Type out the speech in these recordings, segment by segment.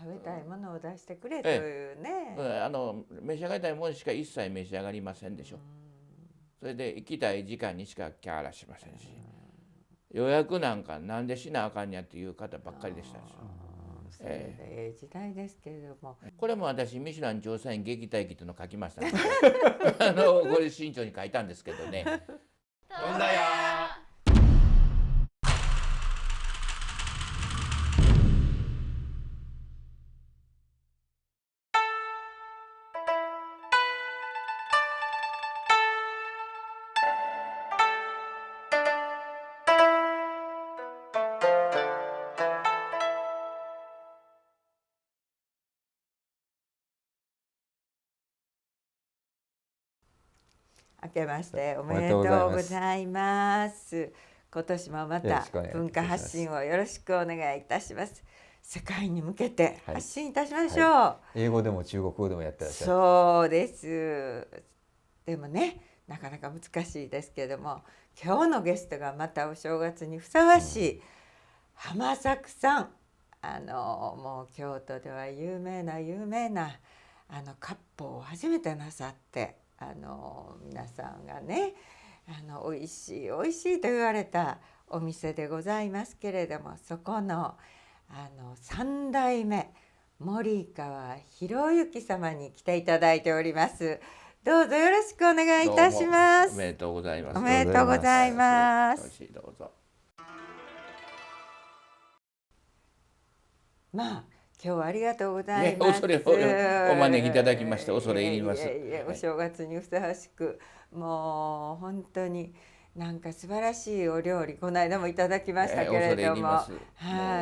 食べたいものを出してくれというね、召し上がりたいものしか一切召し上がりませんでしょ。それで行きたい時間にしかキャーラしませんし、予約なんかなんでしなあかんやっていう方ばっかりでしたでしょ。それで時代ですけれども、これも私ミシュラン調査員撃退記というのを書きましたねこれ慎重に書いたんですけどね。飛んだよ明けましておめでとうございます。今年もまた文化発信をよろしくお願いいたします。世界に向けて発信いたしましょう。英語でも中国語でもやってらっしゃる。そうです。でもね、なかなか難しいですけれども、今日のゲストがまたお正月にふさわしい浜作さん。もう京都では有名な割烹を初めてなさって、皆さんがね、美味しい美味しいと言われたお店でございますけれども、そこの3代目森川博之様に来ていただいております。どうぞよろしくお願いいたします。おめでとうございます。おめでとうございます。どうぞ。まあ今日はありがとうございます。恐れお招きいただきまして恐れ入ります。お正月にふさわしく、もう本当になんか素晴らしいお料理この間もいただきましたけれども、は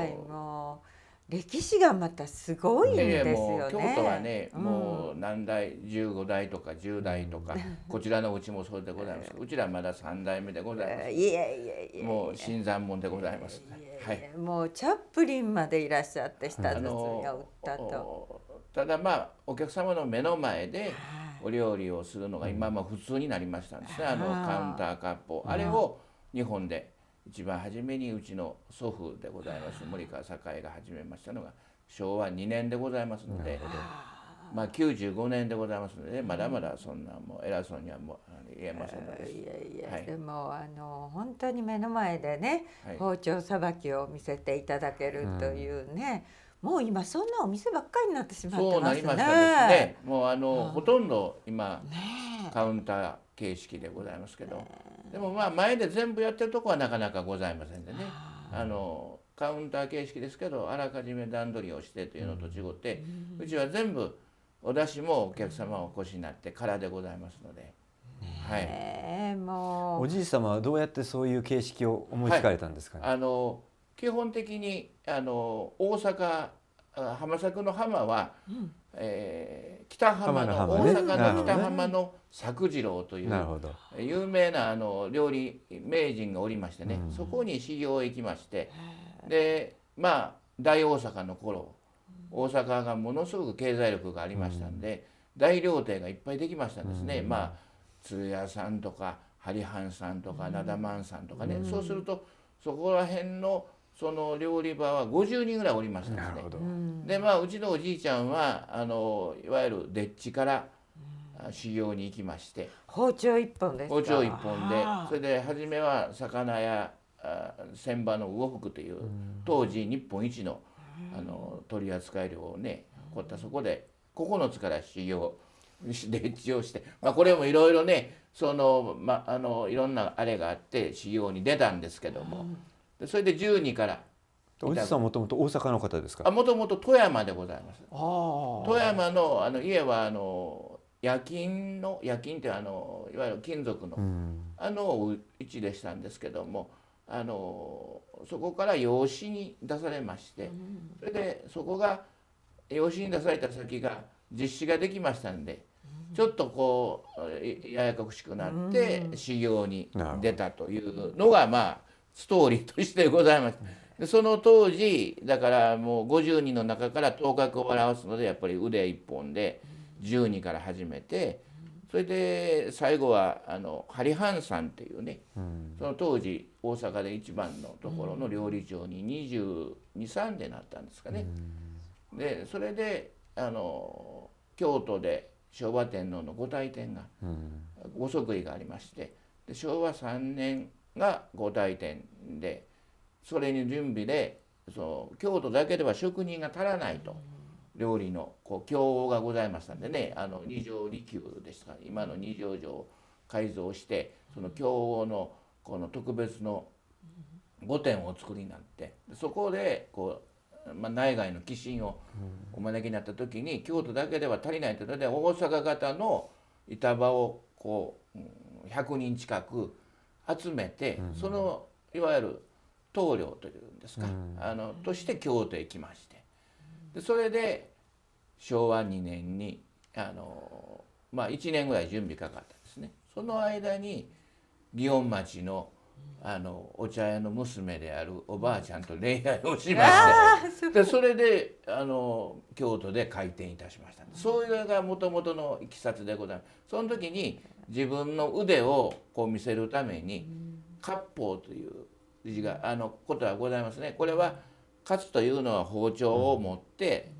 い、もう歴史がまたすごいんですよね。京都はね、もう何代15代とか10代とか、こちらのうちもそうでございます。うちらまだ3代目でございます。もう新参者でございます。はい。もうチャップリンまでいらっしゃって舌鼓を打ったと。ただまあお客様の目の前でお料理をするのが今普通になりましたんですね。カウンター割烹、あれを日本で一番初めにうちの祖父でございます森川栄が始めましたのが昭和2年でございますので、まあ95年でございますので、まだまだそんなもう偉そうにはもう言えませんので。でも本当に目の前でね、包丁さばきを見せていただけるというね、もう今そんなお店ばっかりになってしまってますね。そうなりましたですね。もうほとんど今カウンター形式でございますけど、でもまあ前で全部やってるとこはなかなかございませんでね、カウンター形式ですけどあらかじめ段取りをしてというのと違って、うちは全部お出汁もお客様お越しになってからでございますので。はい、もうおじい様はどうやってそういう形式を思いつかれたんですかね。基本的に大阪浜作の浜は、北浜の大阪の北浜の作次郎という有名な料理名人がおりましてね、そこに修行へ行きまして、でまあ大大阪の頃大阪がものすごく経済力がありましたんで、大料亭がいっぱいできましたんですね。まあ鶴屋さんとか針藩さんとか灘万さんとかね、そうするとそこら辺のその料理場は50人ぐらいおりましたんですね。でまあうちのおじいちゃんはいわゆる丁稚から修行に行きまして、包丁一本ですか。包丁一本で、それで初めは魚や船場の魚福という当時日本一の取扱量をね凝ったそこで9つから修行丁稚をして、まあこれもいろいろねいろんなあれがあって修行に出たんですけども、それで12から。おじさんはもともと大阪の方ですか。もともと富山でございます。富山の家は夜勤っていわゆる金属のうちでしたんですけども、そこから養子に出されまして、それでそこが養子に出された先が実子ができましたんで、ちょっとこうややこしくなって修行に出たというのがまあストーリーとしてございます。でその当時だからもう50人の中から頭角を表すのでやっぱり腕一本で12から始めて、それで最後は針藩さんっていうね、その当時大阪で一番のところの料理長に22、23でなったんですかね。でそれで京都で昭和天皇の御大典が、ご即位がありまして、で昭和3年が御大典で、それに準備で京都だけでは職人が足らないと、料理の経がございましたんでね、二条利休ですか、今の二条城を改造して、その経のこの特別の御殿をお作りになって、そこで内外の寄進をお招きになった時に、京都だけでは足りないというので、大阪型の板場を100人近く集めて、そのいわゆる棟梁というんですか、として京都へ来まして、でそれで昭和2年に1年ぐらい準備かかったんですね。その間に祇園町のお茶屋の娘であるおばあちゃんと恋愛をしまして、でそれで京都で開店いたしました。そういうのがもともとのいきさつでございます。その時に自分の腕を見せるために割烹という字がことがございますね。これは割というのは包丁を持って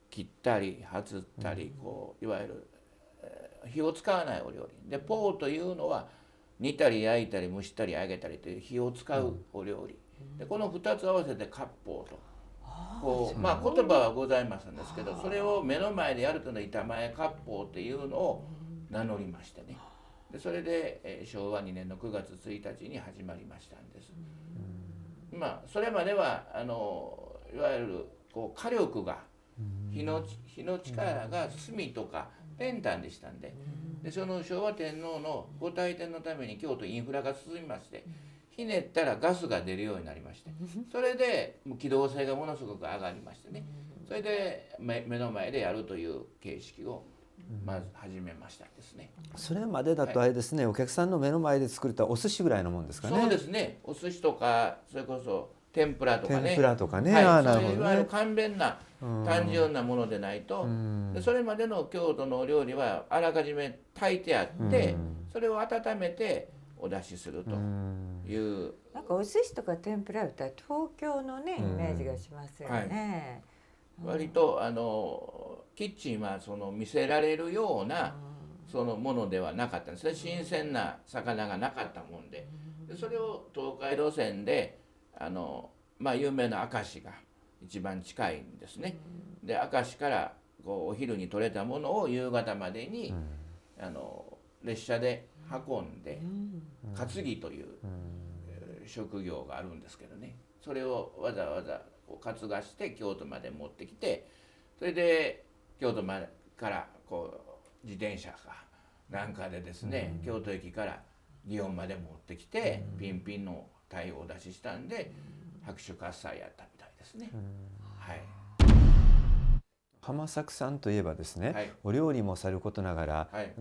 切ったり外ったりいわゆる火を使わないお料理で、ポーというのは煮たり焼いたり蒸したり揚げたりという火を使うお料理で、この2つ合わせて割烹と言葉はございますんですけど、それを目の前でやるというのは板前割烹っていうのを名乗りましてね、でそれで昭和2年の9月1日に始まりましたんです。それまではいわゆる火力が火の力が炭とか練炭でしたんで、その昭和天皇の御大典のために京都インフラが進みまして、ひねったらガスが出るようになりまして、それで機動性がものすごく上がりましてね、それで目の前でやるという形式をまず始めましたですね。それまでだとあれですね、お客さんの目の前で作ったお寿司ぐらいのもんですかね。そうですね、お寿司とかそれこそ天ぷらとかね、天ぷらとかね、そういういわゆる簡便な単純なものでないと、でそれまでの京都のお料理はあらかじめ炊いてあって、それを温めてお出しするという、なんかお寿司とか天ぷらだったら東京のねイメージがしますよね。割とキッチンは見せられるようなものではなかったんですね。新鮮な魚がなかったもんで、それを東海道線で有名な明石が一番近いんですね。で明石からお昼に取れたものを夕方までに列車で運んで、担ぎという職業があるんですけどね、それをわざわざ担がして京都まで持ってきて、それで京都までから自転車かなんかでですね、京都駅から祇園まで持ってきて、ピンピンの鯛をお出ししたんで拍手喝采やったみたいですね。はい。浜作さんといえばですね、はい、お料理もさることながら、はい、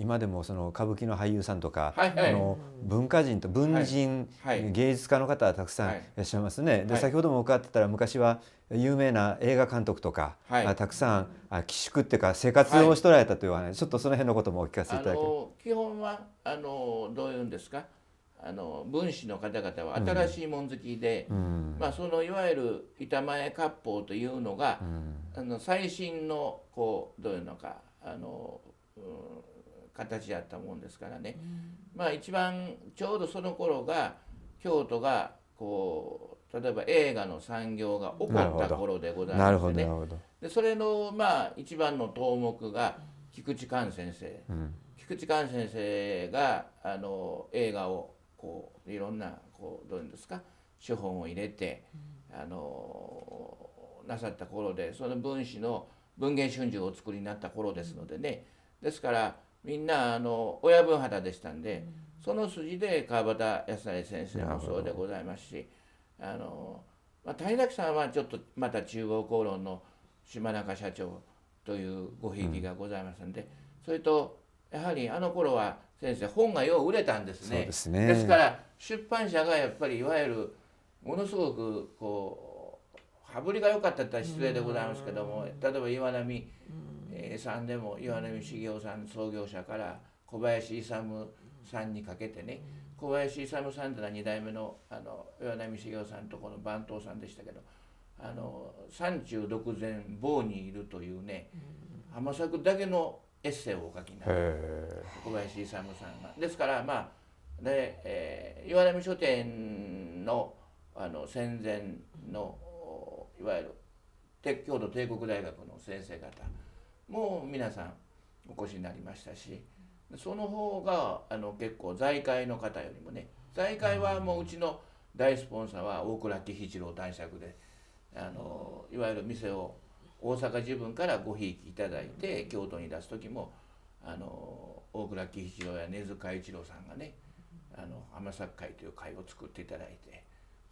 今でも歌舞伎の俳優さんとか、はいはい、文化人と文人、はい、芸術家の方はたくさんいらっしゃいますね。で、先ほども伺ってたら昔は有名な映画監督とか、たくさん寄宿っていうか生活をしておられたという話、ちょっとその辺のこともお聞かせいただける。基本はどういうんですか、文士の方々は新しいもん好きで、いわゆる板前割烹というのが、最新のどういうのか形やったもんですからね、一番ちょうどその頃が京都が例えば映画の産業が起こった頃でございましてね、でそれの一番の頭目が菊池寛先生、菊池寛先生が映画をいろんなどういうんですか手法を入れてなさった頃で、その文士の文藝春秋をお作りになった頃ですのでね、ですからみんな親分肌でしたんで、その筋で川端康成先生もそうでございますし、谷崎さんはちょっとまた中央公論の島中社長というごひいきがございますんで、それとやはり頃は先生本がよう売れたんですね。そうですね。ですから出版社がやっぱりいわゆるものすごく羽振りが良かったって失礼でございますけども、例えば岩波さんでも岩波茂雄さん創業者から小林勇さんにかけてね、小林勇さんというのは2代目の岩波茂雄さんとこの番頭さんでしたけど、山中独善房にいるというね、浜作だけのエッセイをお書きになる小林勇さんが。ですからまあで、岩波書店の戦前のいわゆる京都帝国大学の先生方も皆さんお越しになりましたし、その方が結構財界の方よりもね、財界はもううちの大スポンサーは大倉喜一郎男爵で、いわゆる店を大阪自分からごひいきいただいて京都に出す時も大倉喜一郎や根津嘉一郎さんがね浜作会という会を作っていただいて、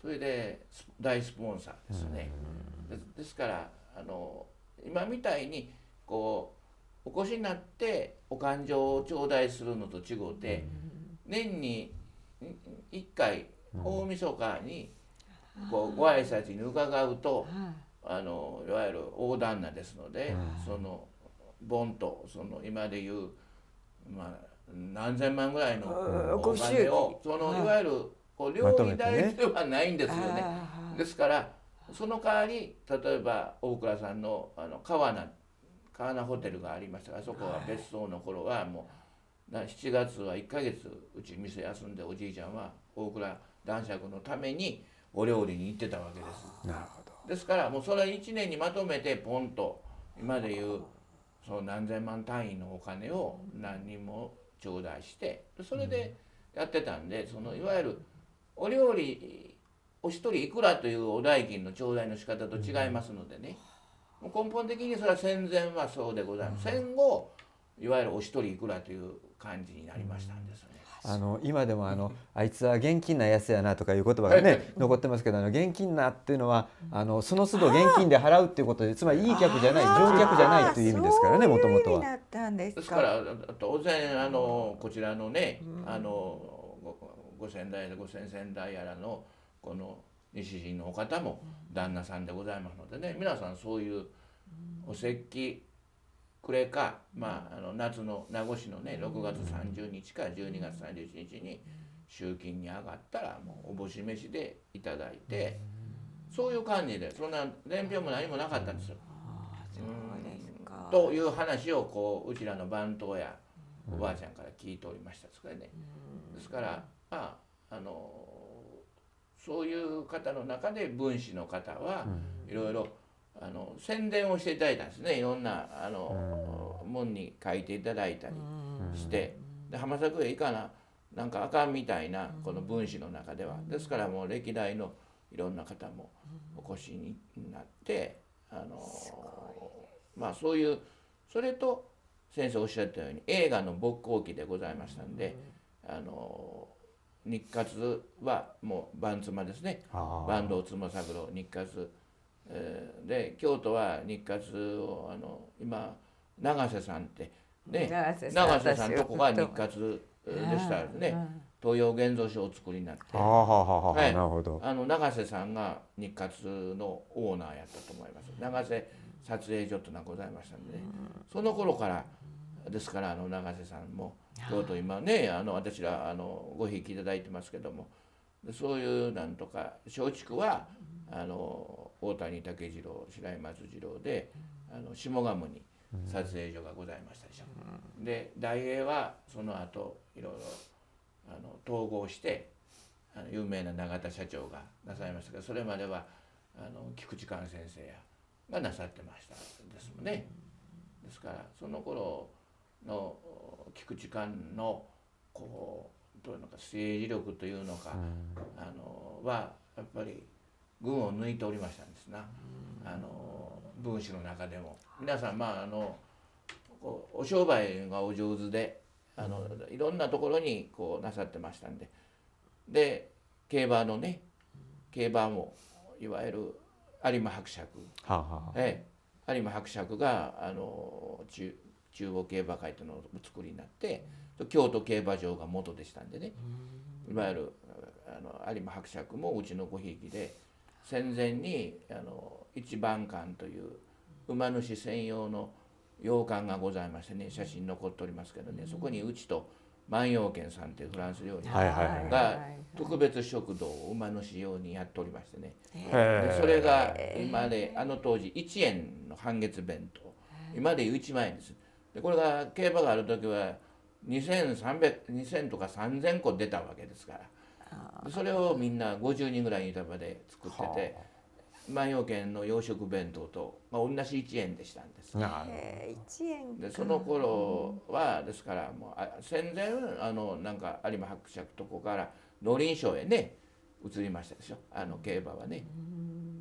それで大スポンサーですね。ですから今みたいにこうお越しになってお勘定を頂戴するのと違うて、年に1回大晦日にこうご挨拶に伺うと、いわゆる大旦那ですので、そのボンと今でいうまあ何千万ぐらいのお金をいわゆる料理代ではないんですよね。ですからその代わり例えば大倉さんの川名ホテルがありましたが、そこは別荘の頃はもう7月は1ヶ月うち店休んで、おじいちゃんは大倉男爵のためにお料理に行ってたわけです。なるほど。ですからもうそれ1年にまとめてポンと今でいう何千万単位のお金を何人も頂戴して、それでやってたんで、いわゆるお料理お一人いくらというお代金の頂戴の仕方と違いますのでね、もう根本的にそれは戦前はそうでございます。戦後いわゆるお一人いくらという感じになりましたんですよね。今でもあいつは現金なやつやなとかいう言葉がね残ってますけど、現金なっていうのはその都度現金で払うっていうことで、つまりいい客じゃない、上客じゃないという意味ですからね、もともとは。ですから当然こちらのねご先代でご先々代やらのこの西陣のお方も旦那さんでございますのでね、皆さんそういうお節気暮れか、夏の名護市のね6月30日か12月31日に集金に上がったらもうおぼし飯でいただいて、そういう感じで、そんな伝票も何もなかったんですよ。という話をうちらの番頭やおばあちゃんから聞いておりましたですからね。ですからそういう方の中で文士の方はいろいろ宣伝をしていただいたんですね。いろんな門に書いていただいたりして、で浜作へ行かなんかあかんみたいなこの文士の中では。ですからもう歴代のいろんな方もお越しになってそういう、それと先生おっしゃったように映画の勃興期でございましたんで、日活はもう番妻ですね、坂東妻三郎日活で、京都は日活を今永瀬さんってね、永瀬さんとこが日活でしたらね、東洋現像所をお作りになって、永瀬さんが日活のオーナーやったと思います。永瀬撮影所というのがございましたんで、その頃からですから、永瀬さんも京都今ね私らごひいきいただいてますけども、そういうなんとか松竹は大谷武次郎白井松次郎で下鴨に撮影所がございましたでしょ。で大映はその後いろいろ統合して有名な永田社長がなさいましたけど、それまでは菊池寛先生がなさってましたですもんね。ですからその頃の菊池寛のどういうのか政治力というのかはやっぱり群を抜いておりましたんですな。文士の中でも皆さんお商売がお上手でいろんなところになさってましたんで、で競馬のね、競馬もいわゆる有馬伯爵、有馬伯爵が中央競馬会というのをお作りになって、京都競馬場が元でしたんでね、いわゆる有馬伯爵もうちのごひいきで、戦前に一番館という馬主専用の洋館がございましてね、写真残っておりますけどね、そこにうちと万葉軒さんっていうフランス料理はいはいはいが特別食堂を馬の仕様にやっておりましてね、へでそれが今で当時1円の半月弁当、今でいう1万円です。でこれが競馬がある時は2000とか3000個出たわけですから、でそれをみんな50人ぐらいいた場で作ってて、万葉軒の洋食弁当と、同じ1円でしたんです。なる1円でその頃はですからもう戦前なんか有馬伯爵とこから農林省へね移りましたでしょ、競馬はね。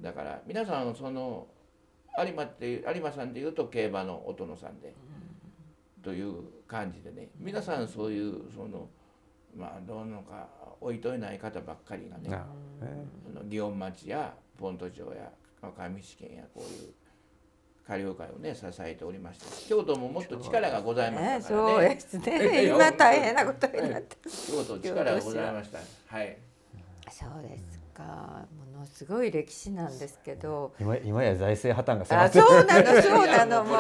だから皆さんその有馬さんでいうと競馬のお殿さんでという感じでね、皆さんそういうどうのか置いといない方ばっかりがね、なる祇園町やポント町や上市県やこういう下流会をね支えておりまして、京都ももっと力がございましたからね。そうですね。今大変なことになって。京都力がございました。はい。そうですか。ものすごい歴史なんですけど。今や財政破綻が迫ってそうなのそうなの、もう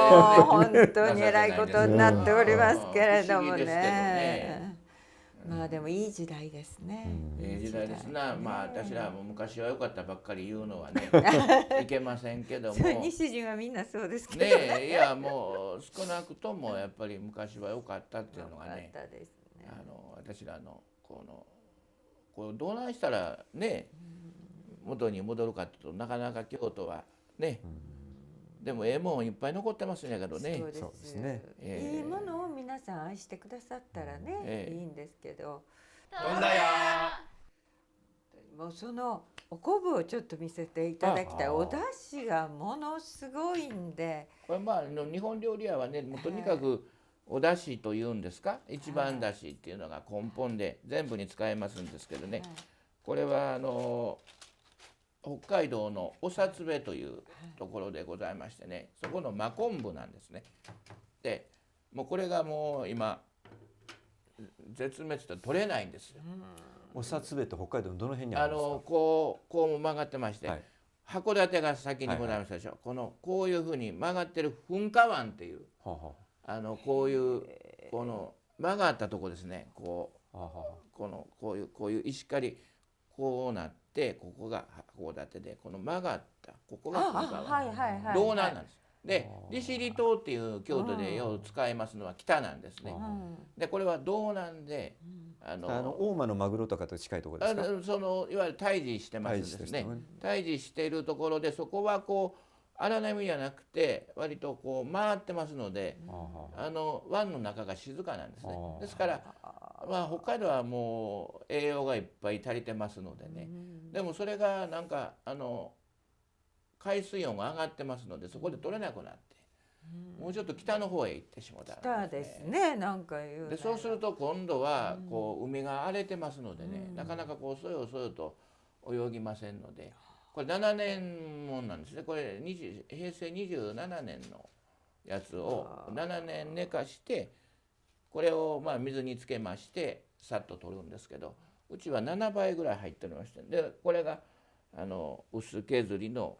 本当に偉いことになっておりますけれどもね。まあでもいい時代ですね。時代ですな。私らも昔は良かったばっかり言うのはねいけませんけども。西陣はみんなそうですけどね。いやもう少なくともやっぱり昔は良かったっていうのがね。私らのこうどうなんしたらね元に戻るかっていうとなかなか京都はね。でももんいっぱい残ってますんやけどね。そうですね。いいものを皆さん愛してくださったらね、いいんですけど。どんだよ。もうそのお昆布をちょっと見せていただきたい。お出汁がものすごいんで。これ日本料理屋はね、もうとにかくお出汁というんですか、一番出汁っていうのが根本で全部に使えますんですけどね。これは北海道の長津部というところでございましてね、そこの真昆布なんですね。でもうこれがもう今絶滅と取れないんですよ。長津部って北海道のどの辺にあるんですか？こう曲がってまして、函館が先にございましたでしょ。こういうふうに曲がってる噴火湾っていう、こういうこの曲がったとこですね。こういう石狩りこうなって、ここが函館で、この曲がったここが噴火湾、道南なんです。で利尻島っていう京都でよう使いますのは北なんですね。でこれは道南で大間のマグロとかと近いところですか？いわゆる対峙してますですね。対峙しているところで、そこはこう荒波じゃなくて割とこう回ってますので、湾の中が静かなんですね。ですから北海道はもう栄養がいっぱい足りてますのでね。でもそれがなんか海水温が上がってますので、そこで取れなくなって、もうちょっと北の方へ行ってしまったんですね。なんか言うでそうすると今度はこう海が荒れてますのでね、なかなかこうそよそよと泳ぎませんので、これ7年もんなんですね。これ平成27年のやつを7年寝かして、これを水につけましてさっと取るんですけど、うちは7倍ぐらい入っておりまして、でこれが薄削りの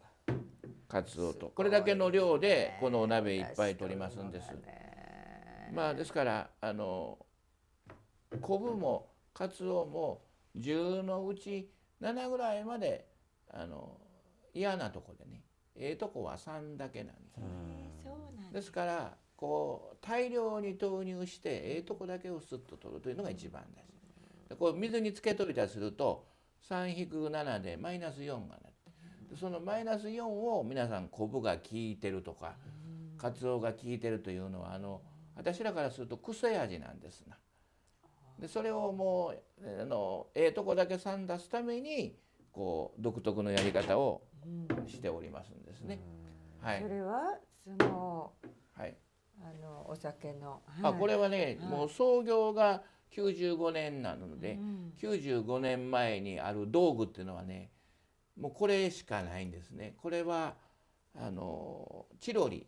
カツオと、これだけの量でこのお鍋いっぱい取りますんです。ですから昆布もカツオも10のうち7ぐらいまで嫌なとこでね、とこは3だけなんですね。ですからこう大量に投入してとこだけをスッと取るというのが一番大事。こう水につけといたりすると 3-7 でマイナス4がなって、そのマイナス4を皆さん昆布が効いてるとかカツオが効いてるというのは私らからすると癖味なんですな。でそれをもうとこだけ3出すためにこう独特のやり方をしておりますんですね。それはお酒の、これはね、もう創業が95年なので、95年前にある道具っていうのはね、もうこれしかないんですね。これはチロリ、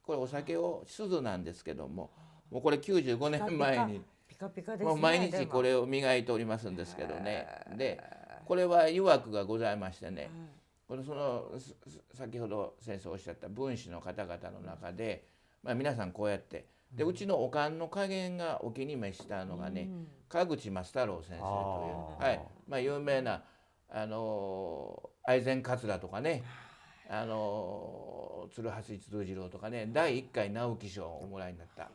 これお酒を鈴なんですけども、もうこれ95年前にもう毎日これを磨いておりますんですけどね。でこれは曰くがございましてね、先ほど先生おっしゃった文士の方々の中でまあ、皆さんこうやってでうちのおかんの加減がお気に召したのがね、川口松太郎先生という、はいまあ、有名な愛染桂とかね鶴橋一通次郎とかね第1回直木賞をおもらいになった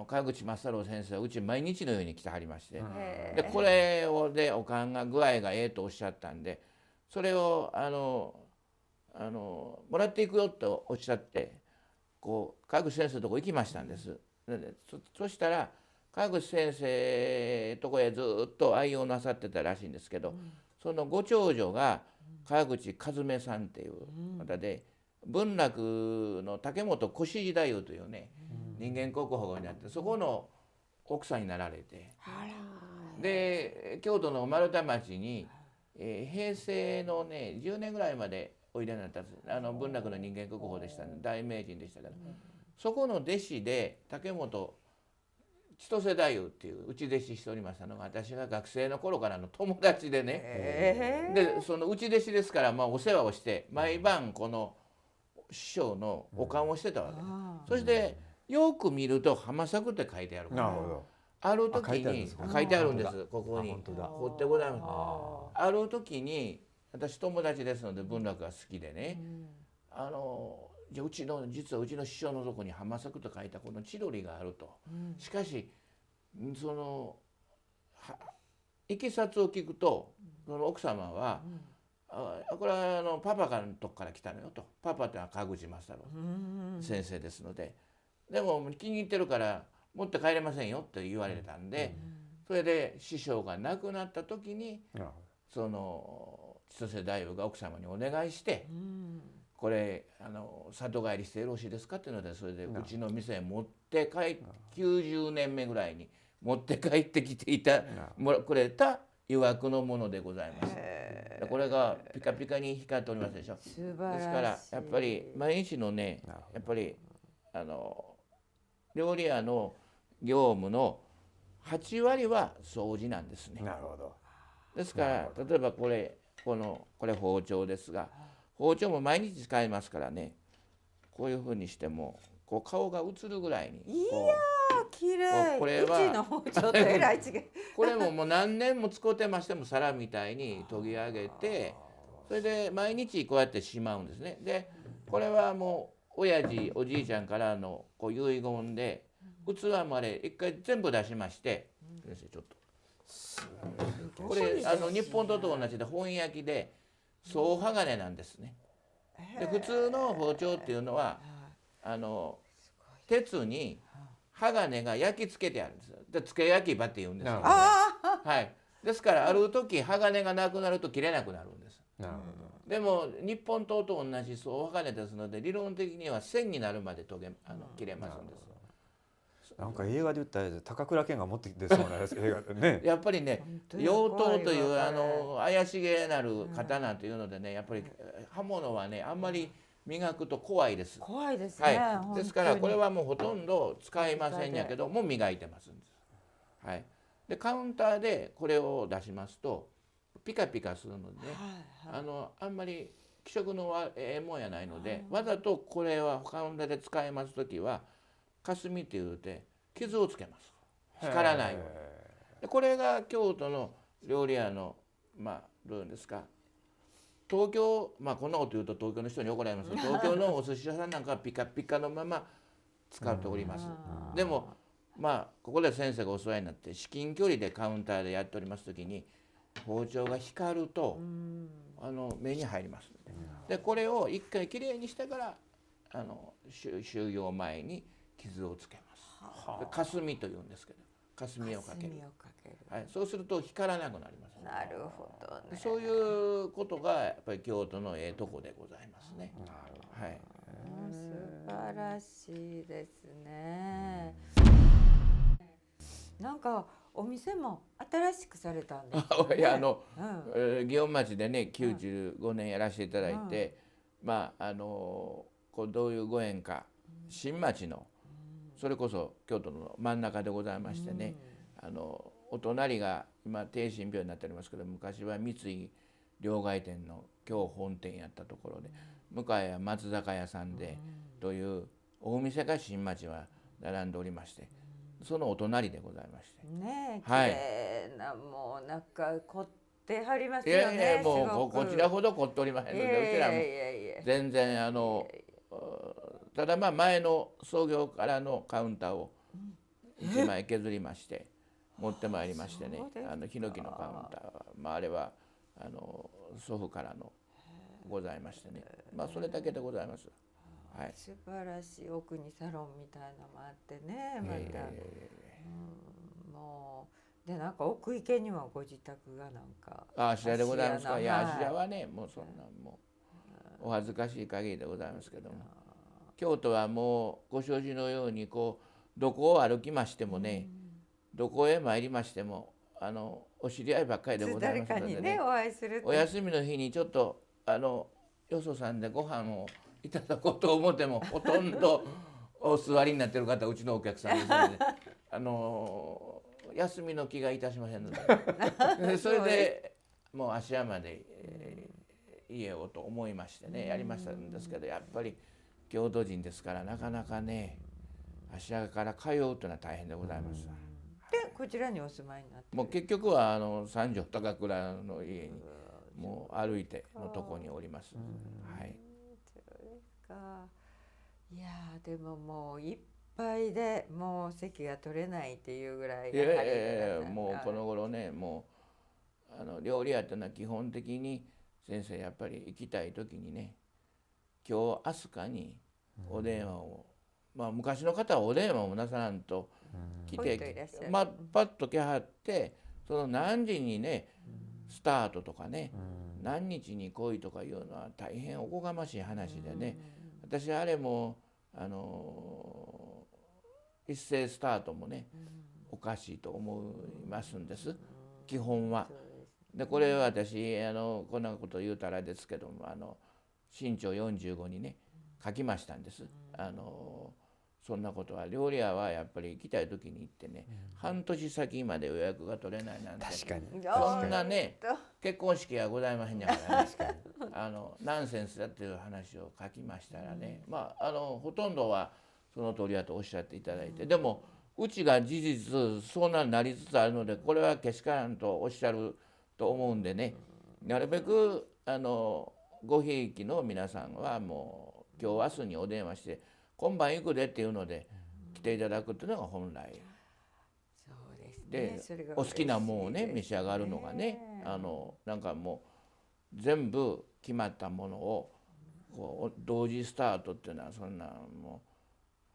川口松太郎先生はうち毎日のように来てはりまして、でこれをでおかんが具合がええとおっしゃったんでそれをもらっていくよとおっしゃってこう川口先生のとこ行きましたんです。でそしたら川口先生とこへずっと愛用なさってたらしいんですけど、そのご長女が川口和美さんっていう方で、文楽の竹本小四治太夫というね、人間国宝になってそこの奥さんになられて、で京都の丸太町に、平成のね10年ぐらいまでおいでになったんです。文楽の人間国宝でしたね、大名人でしたけど、そこの弟子で竹本千歳太夫っていう内弟子しておりましたのが私が学生の頃からの友達でね、でその内弟子ですから、まあ、お世話をして毎晩この師匠のお棺をしてたわけです。そしてよく見ると浜作って書いてあるから、ある時に書いてあるんです。ここに彫ってございます。ある時に私友達ですので文楽が好きでね、じゃあ実はうちの師匠のとこに浜作と書いたこの千鳥があると、しかしそのいきさつを聞くとその奥様は、これはパパのとこから来たのよと、パパってのは川口正太郎先生ですので、でも気に入ってるから持って帰れませんよって言われたんで、それで師匠が亡くなった時にその千歳太夫が奥様にお願いして、これ里帰りしてよろしいですかっていうので、それでうちの店へ持って90年目ぐらいに持って帰ってきてくれた曰くのものでございます。これがピカピカに光っておりますでしょ。ですからやっぱり毎日のねやっぱり料理屋の業務の8割は掃除なんですね。なるほど。ですから例えばこれ包丁ですが、包丁も毎日使いますからね、こういうふうにしてもこう顔が映るぐらいに。いやー綺麗。これはうちの包丁とえらい違い。これももう何年も使ってましても皿みたいに研ぎ上げて、それで毎日こうやってしまうんですね。でこれはもう親父おじいちゃんからのこう遺言で器まで一回全部出しまして、先生ちょっとこれ日本刀と同じで本焼きで総鋼なんですね。で普通の包丁っていうのは鉄に鋼が焼き付けてあるんですよ。で付け焼き刃っていうんですよね。はい。ですからある時鋼がなくなると切れなくなるんです。なるほでも日本刀と同じ総鋼ですので理論的には線になるまで切れますんです。なんか映画で言ったら高倉健が持って出そうな映画でね。やっぱりね妖刀という怪しげなる刀というのでね、やっぱり刃物はねあんまり磨くと怖いです。怖いですね。はい、ですからこれはもうほとんど使いませんやけども磨いてますんです。はい。でカウンターでこれを出しますとピカピカするのでね、あんまり気色のええもんやないので、わざとこれはカウンターで使います時は霞って言うて傷をつけます。光らないように。でこれが京都の料理屋のどういうんですか、東京こんなこと言うと東京の人に怒られますけど、東京のお寿司屋さんなんかはピカピカのまま使っております。でもここで先生がお世話になって至近距離でカウンターでやっております時に包丁が光ると目に入りますので、これを一回きれいにしてから終業前に傷をつけます。霞というんですけど霞をかける。はい、そうすると光らなくなります。なるほどね。そういうことがやっぱり京都のええとこでございますね。はい。素晴らしいですね。なんかお店も新しくされたんですよね。いや祇園町でね95年やらせていただいて、こうどういうご縁か新町のそれこそ京都の真ん中でございましてね、お隣が今帝心病になっておりますけど、昔は三井両替店の今日本店やったところで、向かいは松坂屋さんでという大店か新町は並んでおりまして、そのお隣でございまして、ね綺はい麗な、もうなんか凝ってはりますいよね。やいやもうすごくこちらほど凝っておりませんので、うちらも全然ただまあ前の創業からのカウンターを1枚削りまして持ってまいりましてね、ヒノキのカウンターは、まあ、あれは祖父からのございましてね、まあそれだけでございます。はい、素晴らしい。奥にサロンみたいなのもあってね、また、もうでなんか奥池にもご自宅がなんか芦屋でございますか。いや芦屋はねもうそんなもうお恥ずかしい限りでございますけども、京都はもうご承知のようにこうどこを歩きましてもね、どこへ参りましてもお知り合いばっかりでございますのでね、誰かにねお会いするって、お休みの日にちょっとよそさんでご飯をいただこうと思ってもほとんどお座りになってる方うちのお客さんですので休みの気がいたしませんのでそれでもう芦屋まで、家をと思いましてねやりましたんですけど、やっぱり京都人ですからなかなかね芦屋から通うというのは大変でございます。でこちらにお住まいになって、もう結局は三条高倉の家にもう歩いてのとこにおります。はい。そうですか。いやでももういっぱいでもう席が取れないっていうぐらいやはりもうこの頃ねもう料理屋っていうのは基本的に先生やっぱり行きたい時にね今日明日かにお電話を、まあ昔の方はお電話もなさらんと来て、まあパッと来はってその何時にねスタートとかね、何日に来いとかいうのは大変おこがましい話でね、私あれも一斉スタートもね、おかしいと思いますんです、基本は。でこれ私こんなこと言うたらですけども新潮45にね書きましたんです。そんなことは料理屋はやっぱり行きたい時に行ってね、半年先まで予約が取れないなんて確かにそんなね結婚式はございませんやからねナンセンスだっていう話を書きましたらね、まあほとんどはその通りだとおっしゃっていただいて、でもうちが事実そうなりつつあるのでこれはけしからんとおっしゃると思うんでね、なるべくごひいきの皆さんはもう今日明日にお電話して今晩行くでっていうので来ていただくっていうのが本来で、お好きなもんをね召し上がるのがねなんかもう全部決まったものをこう同時スタートっていうのはそんなも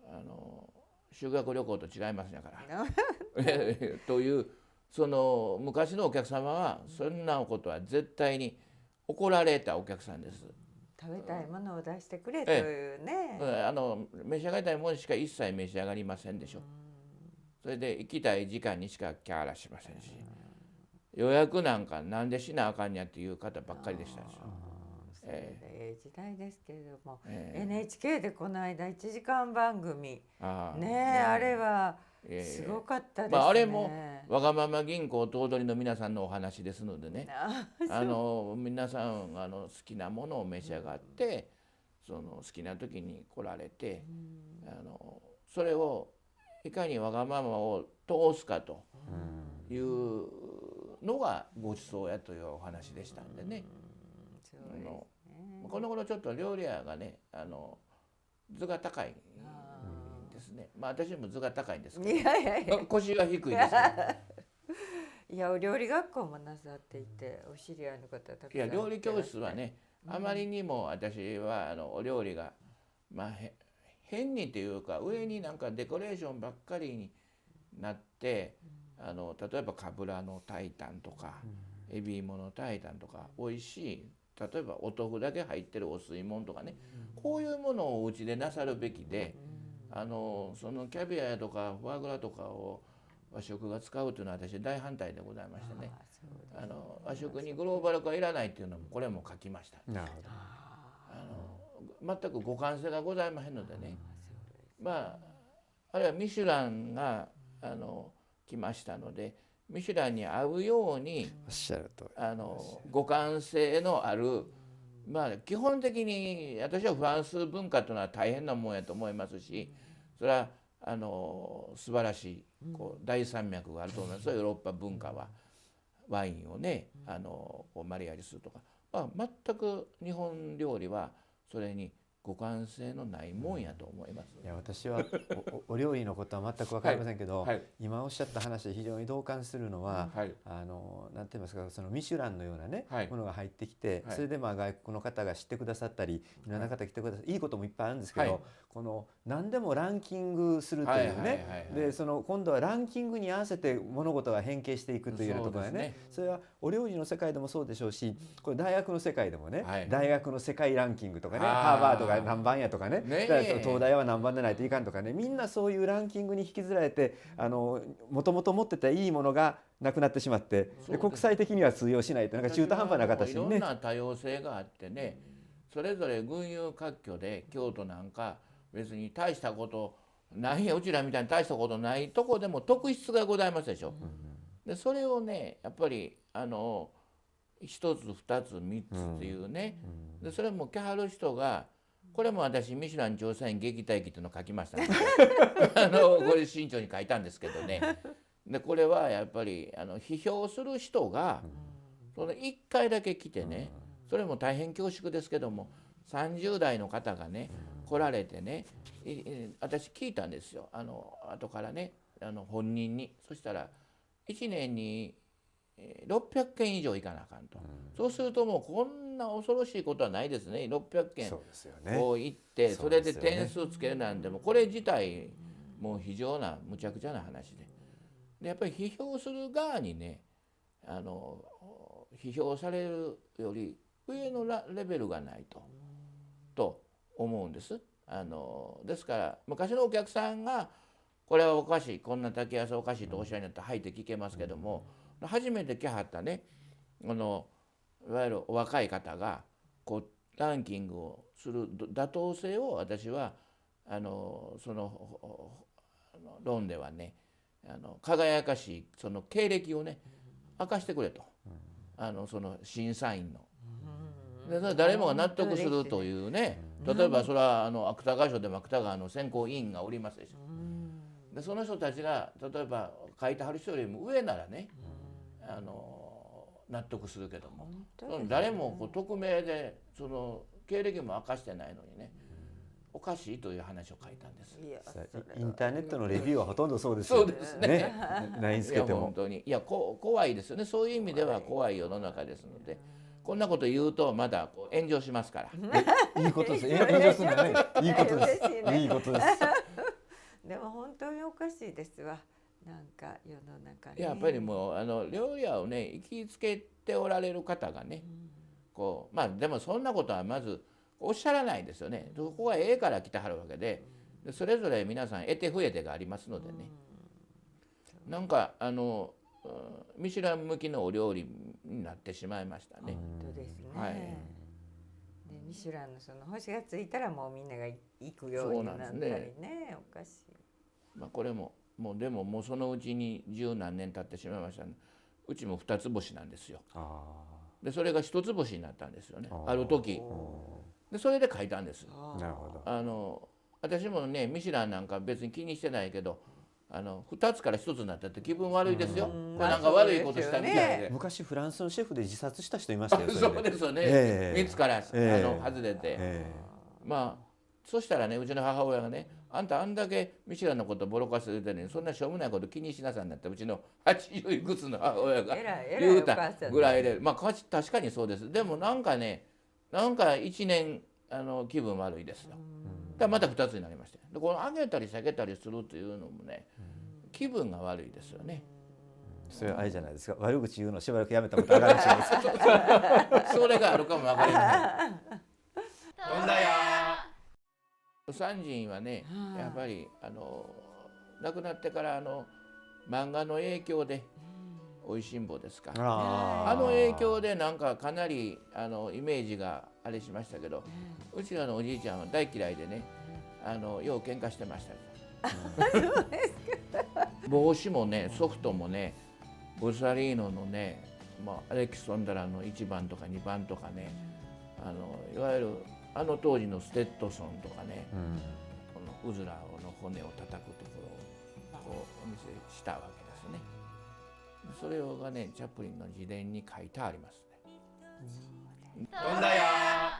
う修学旅行と違いますやからというその昔のお客様はそんなことは絶対に怒られたお客さんです。食べたいものを出してくれというね、召し上がりたいものしか一切召し上がりませんでしょ。それで行きたい時間にしかキャーラしませんし、予約なんかなんでしなあかんやっていう方ばっかりでしたでしょ。それで時代ですけれども、NHK でこの間1時間番組ねあれはすごかったですね。あれもわがまま銀行頭取の皆さんのお話ですのでね皆さん好きなものを召し上がって、その好きな時に来られてそれをいかにわがままを通すかというのがごちそうやというお話でしたんでね。この頃ちょっと料理屋がね図が高いですね。まあ私も図が高いんですけど腰が低いですいやお料理学校もなさっていてお知り合いの方たくさんいや料理教室はねあまりにも私はお料理がまあ変にというか上になんかデコレーションばっかりになって例えばかぶらの炊いたんとかエビ芋の炊いたんとか美味しい例えばお豆腐だけ入ってるお吸い物とかね、こういうものをお家でなさるべきでそのキャビアとかフォアグラとかを和食が使うというのは私大反対でございましてね、和食にグローバル化いらないっていうのもこれも書きました。なるほど。全く互換性がございませんのでね、まああるいはミシュランが来ましたのでミシュランに合うように互換性のあるまあ基本的に私はフランス文化というのは大変なもんやと思いますし、それは素晴らしいこう大山脈があると思いますよ、ヨーロッパ文化は。ワインをねこうマリアージュするとか、まあ、全く日本料理はそれに互換性のないもんやと思います。いや私はお料理のことは全く分かりませんけど、はいはい、今おっしゃった話で非常に同感するのは、はい、なんて言いますか、そのミシュランのようなね、はい、ものが入ってきて、はい、それでまあ外国の方が知ってくださったり、いろんな方来てくださって、いいこともいっぱいあるんですけど、はい、この何でもランキングするというね、でその今度はランキングに合わせて物事が変形していくというようなところがね、それはお料理の世界でもそうでしょうし、これ大学の世界でもね、はい、大学の世界ランキングとかね、ハーバードが何番やとかね、東大は何番でないといかんとかね、みんなそういうランキングに引きずられて、もともと持ってたいいものがなくなってしまって、で国際的には通用しないと、なんか中途半端な形にね。いろんな多様性があってね、それぞれ群雄割拠で、京都なんか別に大したことないや、うちらみたいに大したことないとこでも特質がございますでしょ。でそれをねやっぱり1つ2つ3つっていうね、でそれも来はる人が、これも私ミシュラン調査員撃退記っていうのを書きましたねこれ慎重に書いたんですけどね。でこれはやっぱり批評する人がその1回だけ来てね、それも大変恐縮ですけども30代の方がね来られてね、私聞いたんですよ、後からね本人に。そしたら1年に600件以上行かなあかんと、そうするともうこんな恐ろしいことはないですね。600件こう行ってそれで点数つけるなんて、もこれ自体もう非常なむちゃくちゃな話で、やっぱり批評する側にね批評されるより上のレベルがないと思うんです。ですから昔のお客さんがこれはおかしい、こんな竹安おかしいとおっしゃるんだったらはいって聞けますけども、初めて来はったねいわゆるお若い方がこうランキングをする妥当性を私はその論ではね輝かしいその経歴をね明かしてくれと、その審査員の。でそれ誰もが納得するというね、例えばそれは芥川賞でも芥川の選考委員がおりますでしょ。でその人たちが例えば書いてはる人よりも上ならね納得するけども、誰もこう匿名でその経歴も明かしてないのにねおかしいという話を書いたんです。インターネットのレビューはほとんどそうですよ。そうですね。ないんつけても本当に怖いですよね。そういう意味では怖い世の中ですので、こんなこと言うとまだ炎上しますから。いいことです。炎上するのね。いいことです。いいことです。でも本当におかしいですわ。なんか世の中ね。やっぱりもう料理屋をね行きつけておられる方がね、こうまあでもそんなことはまずおっしゃらないですよね。そこがええから来てはるわけで、それぞれ皆さん得手不得手がありますのでね。なんかミシュラン向きのお料理になってしまいましたね。本当ですね。はい。でミシュランのその星がついたらもうみんなが行くようになったりね、おかしい。まあこれもでももうそのうちに十何年経ってしまいましたね。うちも2つ星なんですよ。でそれが1つ星になったんですよね。ある時。でそれで書いたんです。なるほど。私もねミシュランなんか別に気にしてないけど。2つから1つになったって気分悪いですよ。なんか悪いことしたみたいで。昔フランスのシェフで自殺した人いましたよ。そうですよね。3つから外れて、まあそしたらねうちの母親がね、あんたあんだけミシュランのことボロカス言うてるのにそんなしょうもないこと気にしなさいなってうちの80いくつの母親が言うたぐらいで、まあ確かにそうです。でもなんかね1年気分悪いですよ。だまた2つになりました。でこの上げたり下げたりするというのもね気分が悪いですよね。それはあれじゃないですか、悪口言うのしばらくやめたことあるかもしれないです。それがあるかもわかりません。飛んだよ。三人はねやっぱり亡くなってから漫画の影響でおいしんぼですか、影響でなんかかなりイメージがあれしましたけど、うちらのおじいちゃんは大嫌いでねよう喧嘩してました帽子もねソフトもねブサリーノのね、アレキソンドラの1番とか2番とかねいわゆる当時のステッドソンとかね、このうずらの骨を叩くところをこうお見せしたわけですね。それがねチャップリンの自伝に書いてありますね。どんだや